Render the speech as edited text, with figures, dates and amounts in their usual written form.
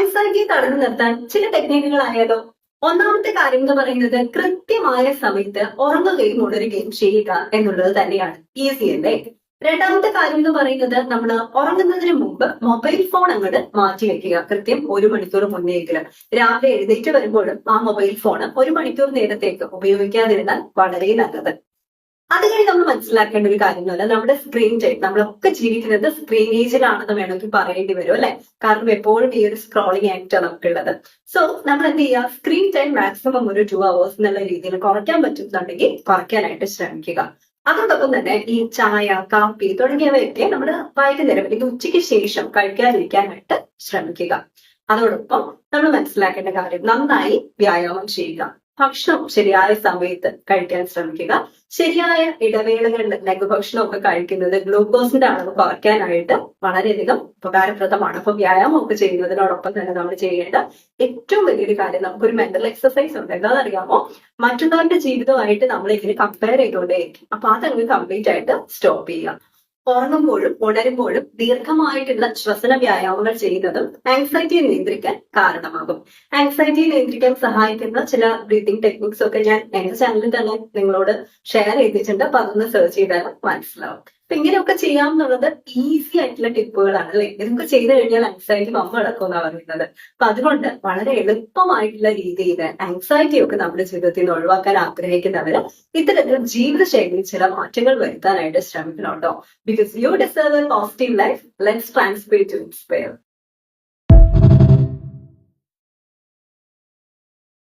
Anxiety തടഞ്ഞു നിർത്താൻ ചില ടെക്നിക്കുകളായാലോ. ഒന്നാമത്തെ കാര്യം എന്ന് പറയുന്നത് കൃത്യമായ സമയത്ത് ഉറങ്ങുകയും ഉണരുകയും ചെയ്യുക എന്നുള്ളത് തന്നെയാണ്. ഈസി അല്ലേ? രണ്ടാമത്തെ കാര്യം എന്ന് പറയുന്നത് നമ്മൾ ഉറങ്ങുന്നതിന് മുമ്പ് മൊബൈൽ ഫോൺ അങ്ങോട്ട് മാറ്റി വെക്കുക. കൃത്യം 1 മണിക്കൂർ മുന്നെയെങ്കിലും രാവിലെ എഴുന്നേറ്റ് വരുമ്പോഴും ആ മൊബൈൽ ഫോൺ 1 മണിക്കൂർ നേരത്തേക്ക് ഉപയോഗിക്കാതിരുന്നാൽ വളരെ നല്ലത്. അത് കഴിഞ്ഞ് നമ്മൾ മനസ്സിലാക്കേണ്ട ഒരു കാര്യം എന്ന് പറഞ്ഞാൽ നമ്മുടെ സ്ക്രീൻ ടൈം, നമ്മളൊക്കെ ജീവിക്കുന്നത് സ്ക്രീൻ ഏജിലാണെന്ന് വേണമെങ്കിൽ പറയേണ്ടി വരും അല്ലെ. കാരണം എപ്പോഴും ഈ ഒരു സ്ക്രോളിംഗ് ആയിട്ടാണ് നമുക്കുള്ളത്. സോ നമ്മൾ എന്ത് ചെയ്യുക, സ്ക്രീൻ ടൈം മാക്സിമം ഒരു 2 hours എന്നുള്ള രീതിയിൽ കുറയ്ക്കാൻ പറ്റുന്നുണ്ടെങ്കിൽ കുറയ്ക്കാനായിട്ട് ശ്രമിക്കുക. അതോടൊപ്പം തന്നെ ഈ ചായ, കാപ്പി തുടങ്ങിയവയൊക്കെ നമ്മൾ വൈകുന്നേരം അല്ലെങ്കിൽ ഉച്ചയ്ക്ക് ശേഷം കഴിക്കാതിരിക്കാനായിട്ട് ശ്രമിക്കുക. അതോടൊപ്പം നമ്മൾ മനസ്സിലാക്കേണ്ട കാര്യം, നന്നായി വ്യായാമം ചെയ്യുക. ഭക്ഷണം ശരിയായ സമയത്ത് കഴിക്കാൻ ശ്രമിക്കുക. ശരിയായ ഇടവേളകളിൽ ലഘുഭക്ഷണമൊക്കെ കഴിക്കുന്നത് ഗ്ലൂക്കോസിന്റെ അളവ് കുറയ്ക്കാനായിട്ട് വളരെയധികം ഉപകാരപ്രദമാണ്. അപ്പൊ വ്യായാമം ഒക്കെ ചെയ്യുന്നതിനോടൊപ്പം തന്നെ നമ്മൾ ചെയ്യേണ്ട ഏറ്റവും വലിയൊരു കാര്യം, നമുക്കൊരു മെന്റൽ എക്സസൈസ് ഉണ്ട്. എന്താണെന്നറിയാമോ? മറ്റുള്ളവരുടെ ജീവിതമായിട്ട് നമ്മൾ ഇങ്ങനെ കമ്പയർ ചെയ്തുകൊണ്ടേയിരിക്കും. അപ്പൊ അതങ്ങ് കംപ്ലീറ്റ് ആയിട്ട് സ്റ്റോപ്പ് ചെയ്യുക. ഉറങ്ങുമ്പോഴും ഉണരുമ്പോഴും ദീർഘമായിട്ടുള്ള ശ്വസന വ്യായാമങ്ങൾ ചെയ്യുന്നതും ആൻസൈറ്റിയെ നിയന്ത്രിക്കാൻ കാരണമാകും. ആൻസൈറ്റിയെ നിയന്ത്രിക്കാൻ സഹായിക്കുന്ന ചില ബ്രീതിങ് ടെക്നിക്സ് ഒക്കെ ഞാൻ എന്റെ ചാനലിൽ തന്നെ നിങ്ങളോട് ഷെയർ ചെയ്തിട്ടുണ്ട്. അപ്പൊ അതൊന്ന് സെർച്ച് ചെയ്താൽ മനസ്സിലാവും. അപ്പൊ ഇങ്ങനെയൊക്കെ ചെയ്യാമെന്നുള്ളത് ഈസി ആയിട്ടുള്ള ടിപ്പുകളാണ് അല്ലെ. ഇതൊക്കെ ചെയ്തു കഴിഞ്ഞാൽ ആൻസൈറ്റി മമ്മടക്കും എന്നാണ് പറയുന്നത്. അപ്പൊ അതുകൊണ്ട് വളരെ എളുപ്പമായിട്ടുള്ള രീതിയിൽ ആൻസൈറ്റി ഒക്കെ നമ്മുടെ ജീവിതത്തിൽ നിന്ന് ഒഴിവാക്കാൻ ആഗ്രഹിക്കുന്നവര് ഇത്തരത്തിൽ ജീവിതശൈലിയിൽ ചില മാറ്റങ്ങൾ വരുത്താനായിട്ട് ശ്രമിക്കണം കേട്ടോ. Because you deserve a positive life, let's transfer to inspire.